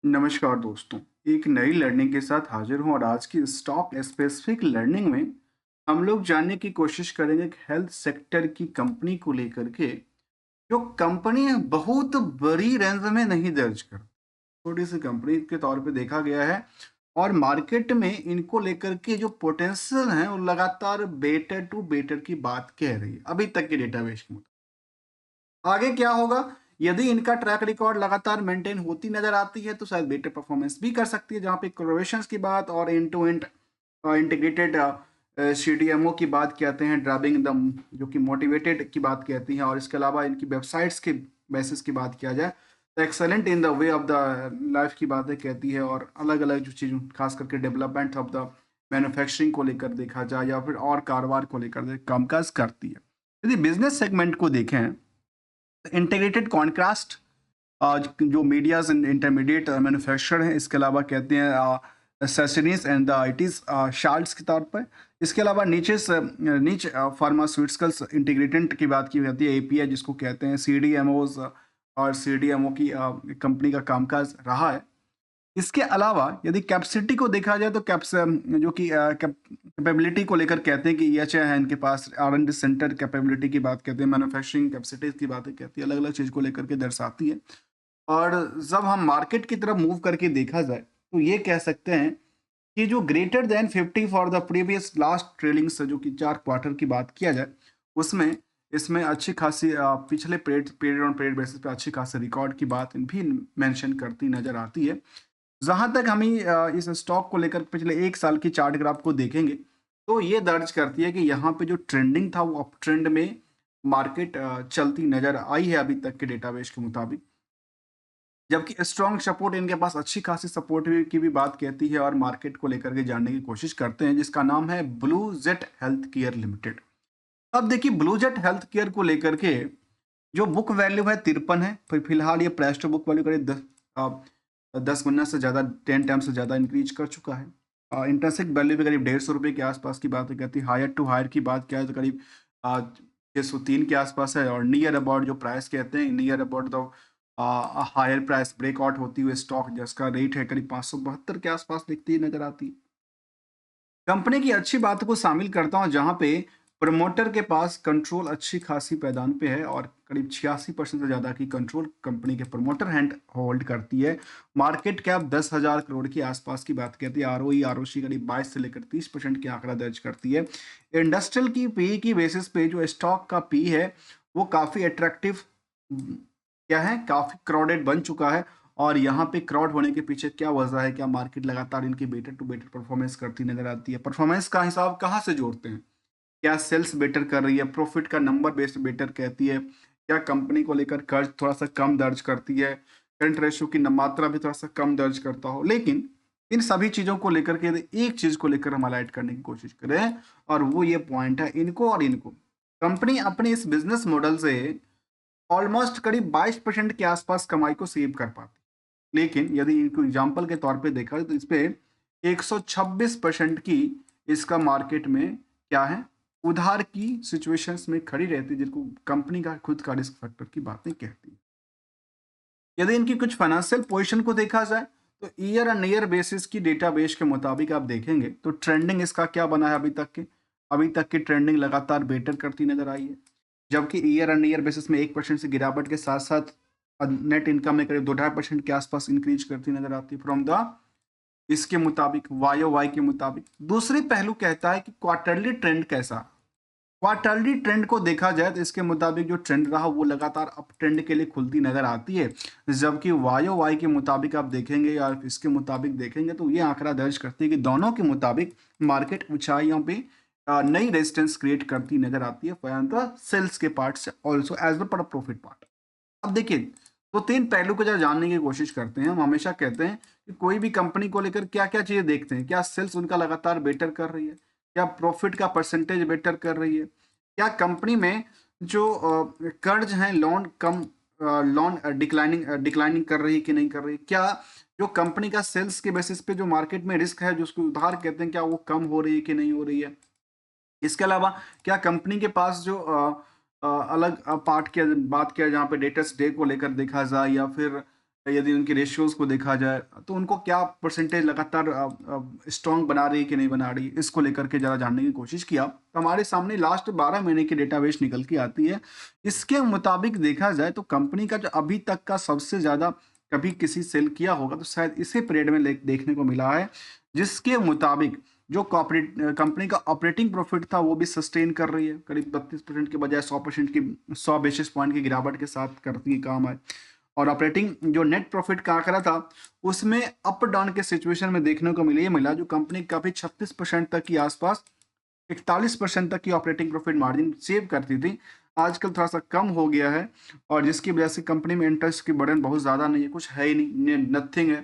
नमस्कार दोस्तों। एक नई लर्निंग के साथ हाजिर हूँ और आज की स्टॉक स्पेसिफिक लर्निंग में हम लोग जानने की कोशिश करेंगे कि हेल्थ सेक्टर की कंपनी को लेकर के जो कंपनी है बहुत बड़ी रेंज में नहीं दर्ज कर, छोटी सी कंपनी के तौर पे देखा गया है और मार्केट में इनको लेकर के जो पोटेंशियल है वो लगातार बेटर टू बेटर की बात कह रही है अभी तक के डेटाबेस के मुताबिक। आगे क्या होगा? यदि इनका ट्रैक रिकॉर्ड लगातार मेंटेन होती नजर आती है तो शायद बेटर परफॉर्मेंस भी कर सकती है, जहां पे कोलैबोरेशंस की बात और end to end integrated CDMO की बात कहते हैं, ड्राइविंग द जो कि मोटिवेटेड की बात कहती हैं, और इसके अलावा इनकी वेबसाइट्स के बेसिस की बात किया जाए तो excellent in the way of the life की बातें कहती है, और अलग अलग जो चीज़ खास करके डेवलपमेंट ऑफ द मैन्युफैक्चरिंग को लेकर देखा जाए या फिर और कारोबार को लेकर कामकाज करती है। यदि बिजनेस सेगमेंट को देखें, इंटीग्रेटेड कॉन्ट्रास्ट जो मीडियाज एंड इंटरमीडिएट मैन्युफैक्चर है, इसके अलावा कहते हैं एसेसरीज एंड द आईटीज शार्ट्स के तौर पर। इसके अलावा नीच फार्मास्यूटिकल्स इंटीग्रेटेंट की बात की जाती है, एपीआई जिसको कहते हैं, सीडीएमओज और सीडीएमओ की कंपनी का कामकाज रहा है। इसके अलावा यदि कैपेसिटी को देखा जाए तो जो कि कैपेबिलिटी को लेकर कहते हैं कि ईएचआई है इनके पास, आर&डी सेंटर कैपेबिलिटी की बात कहते हैं, मैन्युफैक्चरिंग कैपेसिटीज की बातें कहती है, अलग अलग चीज़ को लेकर के दर्शाती है। और जब हम मार्केट की तरफ मूव करके देखा जाए तो ये कह सकते हैं कि जो greater than 50 for the previous last trailing से जो कि 4 क्वार्टर की बात किया जाए उसमें इसमें अच्छी खासी पिछले पीरियड ऑन पीरियड बेसिस पे अच्छी खासी रिकॉर्ड की बात भी मेंशन करती नजर आती है। जहाँ तक हम इस स्टॉक को लेकर पिछले 1 साल की चार्ट ग्राफ को देखेंगे, तो ये दर्ज करती है कि यहाँ पे जो ट्रेंडिंग था वो अप ट्रेंड में मार्केट चलती नज़र आई है अभी तक के डेटाबेस के मुताबिक। जबकि स्ट्रॉन्ग सपोर्ट इनके पास अच्छी खासी सपोर्ट भी की भी बात कहती है, और मार्केट को लेकर के जानने की कोशिश करते हैं, जिसका नाम है blue jet health care limited. अब देखिए ब्लू जेट हेल्थ केयर को लेकर के जो बुक वैल्यू है 53 है, फिर फिलहाल ये प्राइस टू बुक वैल्यू करीब 10 गुना से ज़्यादा, 10 टाइम से ज़्यादा इंक्रीज कर चुका है। इंटरेंसिक वैल्यू भी करीब 150 रुपये के आसपास की बात कहती है। हायर टू हायर की बात किया है तो करीब 603 के आसपास है, और नियर अबाउट जो प्राइस कहते हैं, near about the higher price breakout होती हुई स्टॉक जिसका रेट है करीब 572 के आसपास दिखती नजर आती है। कंपनी की अच्छी बात को शामिल करता हूं, जहां पे प्रमोटर के पास कंट्रोल अच्छी खासी पैदान पे है, और करीब 86% से ज़्यादा की कंट्रोल कंपनी के प्रमोटर हैंड होल्ड करती है। मार्केट कैप 10,000 करोड़ के आसपास की बात कहती है। आरओई आरओसी करीब 22 से लेकर 30% की आंकड़ा दर्ज करती है। इंडस्ट्रियल की पी की बेसिस पे जो स्टॉक का पी है वो काफ़ी अट्रैक्टिव क्या है, काफ़ी क्राउडेड बन चुका है। और यहाँ पे क्राउड होने के पीछे क्या वजह है? क्या मार्केट लगातार इनकी बेटर टू बेटर परफॉर्मेंस करती नजर आती है? परफॉर्मेंस का हिसाब कहाँ से जोड़ते हैं? क्या सेल्स बेटर कर रही है? प्रॉफिट का नंबर बेस्ड बेटर कहती है? क्या कंपनी को लेकर कर्ज थोड़ा सा कम दर्ज करती है? करंट रेशियो की मात्रा भी थोड़ा सा कम दर्ज करता हो? लेकिन इन सभी चीज़ों को लेकर के एक चीज़ को लेकर हम हाईलाइट करने की कोशिश करें, और वो ये पॉइंट है, इनको और इनको कंपनी अपने इस बिजनेस मॉडल से ऑलमोस्ट करीब 22% के आसपास कमाई को सेव कर पाती। लेकिन यदि इनको एग्जाम्पल के तौर पे देखा जाए तो इस पे 126% की इसका मार्केट में क्या है, उधार की सिचुएशंस में खड़ी रहती है, जिनको कंपनी का खुद का रिस्क फैक्टर की बातें कहती है। यदि इनकी कुछ फाइनेंशियल पोजीशन को देखा जाए तो ईयर एंड ईयर बेसिस की डेटाबेस के मुताबिक आप देखेंगे तो ट्रेंडिंग इसका क्या बना है अभी तक की ट्रेंडिंग लगातार बेटर करती नजर आई है। जबकि ईयर एंड ईयर बेसिस में 1% से गिरावट के साथ साथ नेट इनकम में करीब 2-2.5% के आसपास इंक्रीज करती नजर आती है फ्रॉम द इसके मुताबिक, वाई ओ वाई के मुताबिक। दूसरी पहलू कहता है कि क्वार्टरली ट्रेंड कैसा। क्वार्टरली ट्रेंड को देखा जाए तो इसके मुताबिक जो ट्रेंड रहा वो लगातार अप ट्रेंड के लिए खुलती नजर आती है। जबकि वाई ओ वाई के मुताबिक आप देखेंगे या इसके मुताबिक देखेंगे तो ये आंकड़ा दर्ज करती है कि दोनों के मुताबिक मार्केट ऊंचाइयों पे नई रेजिस्टेंस क्रिएट करती नजर आती है फॉर सेल्स के पार्ट से ऑल्सो एज वेल पर प्रॉफिट पार्ट। अब देखिए, तो 3 पहलू को जब जानने की कोशिश करते हैं, हम हमेशा कहते हैं कि कोई भी कंपनी को लेकर क्या-क्या चीज़ें देखते हैं। क्या सेल्स उनका लगातार बेटर कर रही है? क्या प्रॉफिट का परसेंटेज बेटर कर रही है? क्या कंपनी में जो कर्ज हैं, लोन डिक्लाइनिंग कर रही है कि नहीं कर रही है? क्या जो कंपनी का सेल्स के बेसिस पे जो मार्केट में रिस्क है, जिसको उधार कहते हैं, क्या वो कम हो रही है कि नहीं हो रही है? इसके अलावा क्या कंपनी के पास जो अलग पार्ट की बात किया जहाँ पे डेटर्स डे को लेकर देखा जाए, या फिर यदि उनके रेशियोज़ को देखा जाए, तो उनको क्या परसेंटेज लगातार स्ट्रॉन्ग बना रही है कि नहीं बना रही है, इसको लेकर के ज़रा जानने की कोशिश किया, तो हमारे सामने लास्ट 12 महीने की डेटाबेस निकल के आती है। इसके मुताबिक देखा जाए तो कंपनी का जो अभी तक का सबसे ज़्यादा कभी किसी सेल किया होगा, तो शायद इसी पीरियड में देखने को मिला है, जिसके मुताबिक जो कॉर्पोरेट कंपनी का ऑपरेटिंग प्रॉफिट था, वो भी सस्टेन कर रही है। करीब 32% के बजाय 100% की 100 बेसिस पॉइंट की गिरावट के साथ करती है काम है। और ऑपरेटिंग जो नेट प्रॉफिट का आंकड़ा था, उसमें अप डाउन के सिचुएशन में देखने को मिला जो कंपनी काफ़ी 36% तक की आसपास 41% तक की ऑपरेटिंग प्रॉफिट मार्जिन सेव करती थी। आजकल थोड़ा सा कम हो गया है, और जिसकी वजह से कंपनी में इंटरेस्ट की बर्डन बहुत ज़्यादा नहीं है, कुछ है ही नहीं, नथिंग है।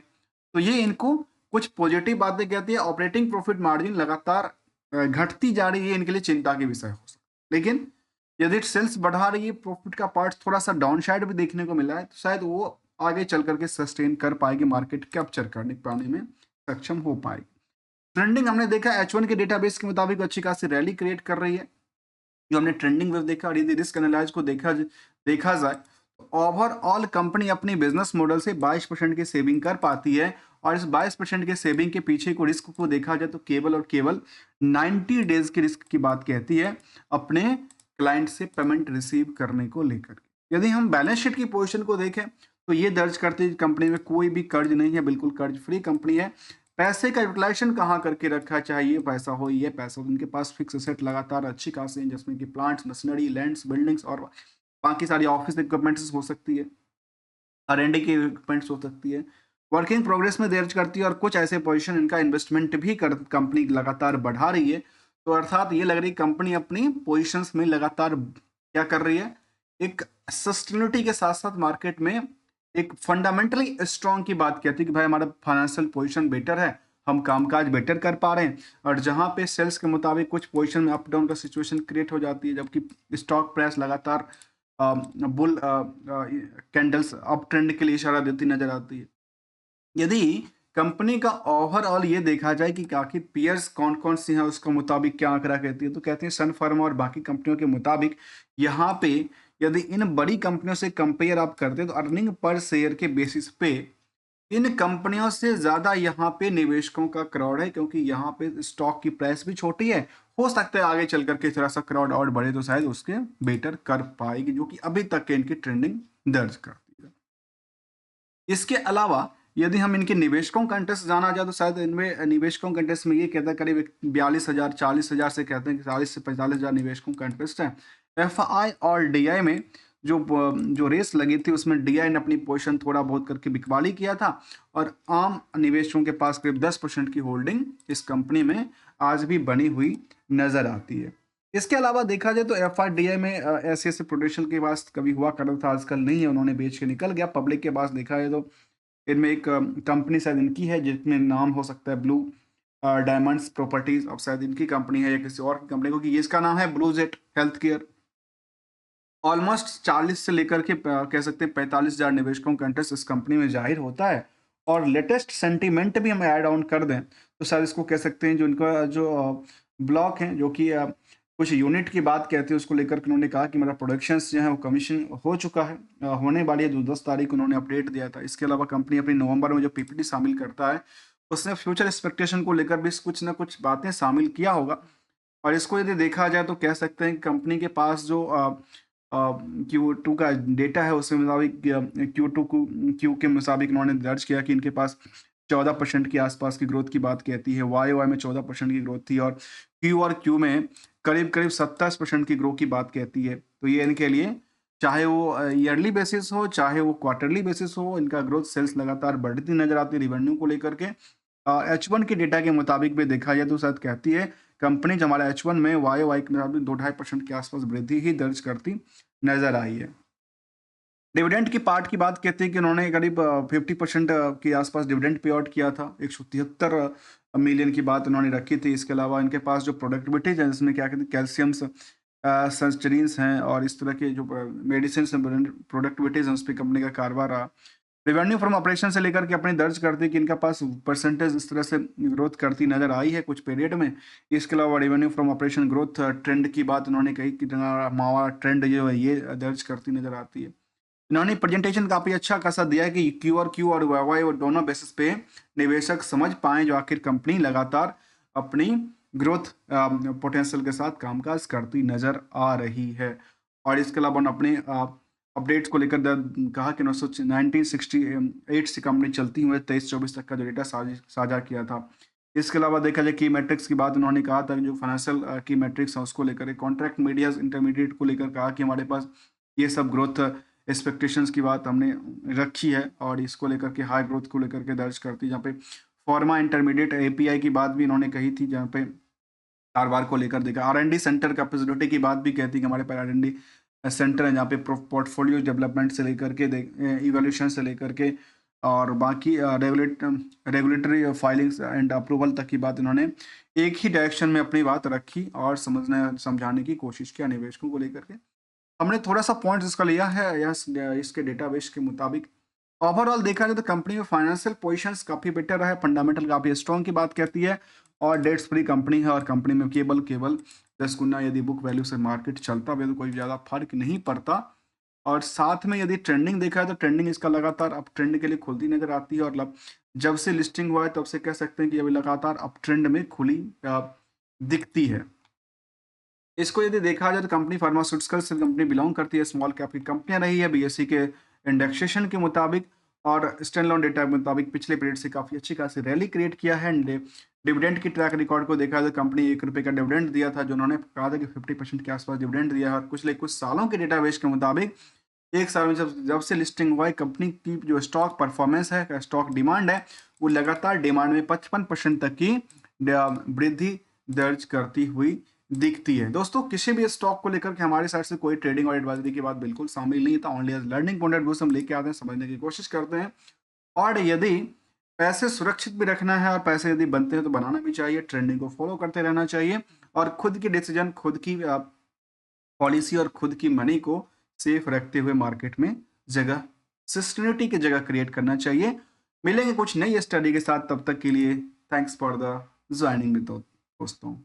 तो ये इनको कुछ पॉजिटिव बातें कहती है। ऑपरेटिंग प्रॉफिट मार्जिन लगातार घटती जा रही है, इनके लिए चिंता के विषय हो सकता है। लेकिन यदि सेल्स बढ़ा रही है, प्रॉफिट का पार्ट थोड़ा सा डाउन साइड भी देखने को मिला है, तो शायद वो आगे चल करके सस्टेन कर पाएगी, मार्केट कैप्चर करने पाने में सक्षम हो पाएगी। ट्रेंडिंग हमने देखा H1 के डेटाबेस के मुताबिक अच्छी खासी रैली क्रिएट कर रही है, जो हमने ट्रेंडिंग वेव देखा। और यदि रिस्क एनालाइज को देखा जाए, तो ओवरऑल कंपनी अपनी बिजनेस मॉडल से 22% की सेविंग कर पाती है, और इस 22% के सेविंग के पीछे को रिस्क को देखा जाए तो केवल और केवल 90 डेज की रिस्क की बात कहती है, अपने क्लाइंट से पेमेंट रिसीव करने को लेकर के। यदि हम बैलेंस शीट की पोजीशन को देखें, तो ये दर्ज करती है कंपनी में कोई भी कर्ज नहीं है, बिल्कुल कर्ज फ्री कंपनी है। पैसे का यूटिलाइजेशन कहाँ करके रखा, चाहिए पैसा हो, ये पैसा हो, उनके पास फिक्स एसेट लगातार अच्छी खासी हैं, जिसमें कि प्लांट्स, मशीनरी, लैंड्स, बिल्डिंग्स और बाकी सारी ऑफिस इक्विपमेंट्स हो सकती है, R&D की इक्विपमेंट्स हो सकती है, वर्किंग प्रोग्रेस में दर्ज करती है, और कुछ ऐसे पोजीशन इनका इन्वेस्टमेंट भी कर कंपनी लगातार बढ़ा रही है। तो अर्थात ये लग रही कंपनी अपनी पोजीशंस में लगातार क्या कर रही है, एक सस्टेनिटी के साथ साथ मार्केट में एक फंडामेंटली स्ट्रॉन्ग की बात कहती है कि भाई हमारा फाइनेंशियल पोजीशन बेटर है, हम कामकाज बेटर कर पा रहे हैं। और जहां पे सेल्स के मुताबिक कुछ पोजीशन में अप डाउन का सिचुएशन क्रिएट हो जाती है, जबकि स्टॉक प्राइस लगातार बुल कैंडल्स अप ट्रेंड के लिए इशारा देती नजर आती है। यदि कंपनी का ओवरऑल ये देखा जाए कि आखिर पीयर्स कौन कौन सी हैं, उसके मुताबिक क्या आंकड़ा कहती है, तो कहते हैं सन फार्मा और बाकी कंपनियों के मुताबिक यहाँ पे यदि इन बड़ी कंपनियों से कंपेयर आप करते हैं, तो अर्निंग पर शेयर के बेसिस पे इन कंपनियों से ज़्यादा यहाँ पे निवेशकों का क्राउड है, क्योंकि यहाँ पे स्टॉक की प्राइस भी छोटी है। हो सकता है आगे चल करके थोड़ा सा क्राउड और बढ़े, तो शायद उसके बेटर कर पाएगी, जो कि अभी तक के इनकी ट्रेंडिंग दर्ज करती है। इसके अलावा यदि हम इनके निवेशकों का इंटरेस्ट जाना जाए, तो शायद इनमें निवेशकों का इंटरेस्ट में ये कहता है करीब 42,000 40,000 से कहते हैं कि 40 से 45,000 निवेशकों का इंटरेस्ट है। एफआई और डीआई में जो रेस लगी थी, उसमें डीआई ने अपनी पोजीशन थोड़ा बहुत करके बिकवाली किया था, और आम निवेशकों के पास करीब 10% की होल्डिंग इस कंपनी में आज भी बनी हुई नजर आती है। इसके अलावा देखा जाए तो एफआरडीआई में ऐसे ऐसे पोटेंशियल के पास कभी हुआ करता था, आजकल नहीं है, उन्होंने बेच के निकल गया। पब्लिक के पास देखा है तो इनमें एक कंपनी शायद इनकी है, जिसमें नाम हो सकता है ब्लू डायमंड्स प्रॉपर्टीज। अब शायद इनकी कंपनी है या किसी और कंपनी को, कि इसका नाम है ब्लूजेट हेल्थ केयर। ऑलमोस्ट 40 से लेकर के कह सकते हैं 45,000 निवेशकों का इंटरेस्ट इस कंपनी में जाहिर होता है। और लेटेस्ट सेंटीमेंट भी हम ऐड ऑन कर दें, तो शायद इसको कह सकते हैं जो इनका जो ब्लॉक है, जो कि कुछ यूनिट की बात कहते हैं, उसको लेकर के उन्होंने कहा कि मेरा प्रोडक्शंस जो है वो कमीशन हो चुका है, होने वाली है, जो 10 तारीख उन्होंने अपडेट दिया था। इसके अलावा कंपनी अपनी नवंबर में जो पीपीटी शामिल करता है, उसने फ्यूचर एक्सपेक्टेशन को लेकर भी कुछ ना कुछ बातें शामिल किया होगा। और इसको यदि देखा जाए तो कह सकते हैं कि कंपनी के पास जो Q2 का डेटा है, उसके मुताबिक Q2 को क्यू के मुताबिक उन्होंने दर्ज किया कि इनके पास 14% के आसपास की ग्रोथ की बात कहती है। वाई में 14% की ग्रोथ थी, और क्यू में करीब करीब 27% की ग्रोथ की बात कहती है। तो ये इनके लिए, चाहे वो ईयरली बेसिस हो, चाहे वो क्वार्टरली बेसिस हो, इनका ग्रोथ सेल्स लगातार बढ़ती नजर आती है रिवेन्यू को लेकर के। H1 के डेटा के मुताबिक भी देखा जाए तो शायद कहती है कंपनी जो हमारा H1 में वाई के मुताबिक 2-2.5% के आसपास वृद्धि ही दर्ज करती नजर आई है। डिविडेंड की पार्ट की बात कहते हैं कि उन्होंने करीब 50% के आसपास डिविडेंड पे आउट किया था। 173 मिलियन की बात उन्होंने रखी थी। इसके अलावा इनके पास जो प्रोडक्टिविटीज है, जिसमें क्या कहते हैं कैल्शियम्स, सस्टेरिन्स हैं, और इस तरह के जो मेडिसिन प्रोडक्टिविटीज हैं, उस पर कंपनी का कारोबार रहा। रेवेन्यू फ्रॉम ऑपरेशन से लेकर के अपनी दर्ज करती है कि इनका पास परसेंटेज इस तरह से ग्रोथ करती नजर आई है कुछ पीरियड में। इसके अलावा revenue from operation growth trend की बात उन्होंने कही कि मावा ट्रेंड जो है ये दर्ज करती नजर आती है। इन्होंने प्रेजेंटेशन काफी अच्छा खासा दिया है कि क्यू और वाई और दोनों बेसिस पे निवेशक समझ पाए जो आखिर कंपनी लगातार अपनी ग्रोथ पोटेंशियल के साथ कामकाज करती नजर आ रही है। और इसके अलावा उन्होंने अपने अपडेट्स को लेकर कहा कि 1968 से कंपनी चलती हुई 23-24 तक का जो डेटा साझा किया था। इसके अलावा देखा जाए की मैट्रिक्स की बात उन्होंने कहा था, जो फाइनेंशियल की मैट्रिक्स है उसको लेकर, कॉन्ट्रैक्ट मीडिया इंटरमीडिएट को लेकर कहा कि हमारे पास ये सब ग्रोथ एक्सपेक्टेशंस की बात हमने रखी है और इसको लेकर के हाई ग्रोथ को लेकर के दर्ज करती है। जहाँ पे फार्मा इंटरमीडिएट एपीआई की बात भी इन्होंने कही थी, जहाँ पे कारोबार को लेकर देखा। आर&डी सेंटर कैपेसिटी की बात भी कहती है कि हमारे पास आर&डी सेंटर है, जहाँ पे पोर्टफोलियो डेवलपमेंट से लेकर के इवोल्यूशन से लेकर के और बाकी रेगुलेटरी फाइलिंग्स एंड अप्रूवल तक की बात इन्होंने एक ही डायरेक्शन में अपनी बात रखी और समझाने की कोशिश किया निवेशकों को लेकर के। हमने थोड़ा सा पॉइंट इसका लिया है इसके डेटाबेस के मुताबिक। ओवरऑल देखा जाए तो कंपनी में फाइनेंशियल पोजीशंस काफी बेटर है, फंडामेंटल काफी स्ट्रॉन्ग की बात कहती है और डेट्स फ्री कंपनी है और कंपनी में केवल 10 गुना यदि बुक वैल्यू से मार्केट चलता है तो कोई ज़्यादा फर्क नहीं पड़ता। और साथ में यदि ट्रेंडिंग देखा है तो ट्रेंडिंग इसका लगातार अप ट्रेंड के लिए खुलती नजर आती है और जब से लिस्टिंग हुआ है तब से कह सकते हैं कि अभी लगातार अप ट्रेंड में खुली दिखती है। इसको यदि देखा जाए तो कंपनी फार्मास्यूटिकल से कंपनी बिलोंग करती है, स्मॉल कैप की कंपनियां रही है बीएसई के इंडेक्सेशन के मुताबिक और स्टैंडअलोन डेटा के मुताबिक पिछले पीरियड से काफी अच्छी खासी रैली क्रिएट किया है। डिविडेंड की ट्रैक रिकॉर्ड को देखा जाए तो कंपनी ₹1 का डिविडेंड दिया था, जो उन्होंने कहा था कि 50% के आसपास डिविडेंड दिया है और पिछले कुछ सालों के डेटाबेस के मुताबिक एक साल में जब से लिस्टिंग हुआ है कंपनी की जो स्टॉक परफॉर्मेंस है, स्टॉक डिमांड है, वो लगातार डिमांड में 55% तक की वृद्धि दर्ज करती हुई दिखती है। दोस्तों किसी भी स्टॉक को लेकर के हमारे साइड से कोई ट्रेडिंग और एडवाइजरी की बात बिल्कुल शामिल नहीं था, only as learning point of view से हम लेके आते हैं, समझने की कोशिश करते हैं। और यदि पैसे सुरक्षित भी रखना है और पैसे यदि बनते हैं तो बनाना भी चाहिए, ट्रेंडिंग को फॉलो करते रहना चाहिए और खुद की डिसीजन, खुद की पॉलिसी और खुद की मनी को सेफ रखते हुए मार्केट में जगह, सस्टेनेबिलिटी की जगह क्रिएट करना चाहिए। मिलेंगे कुछ नई स्टडी के साथ, तब तक के लिए थैंक्स फॉर द ज्वाइनिंग में दोस्तों।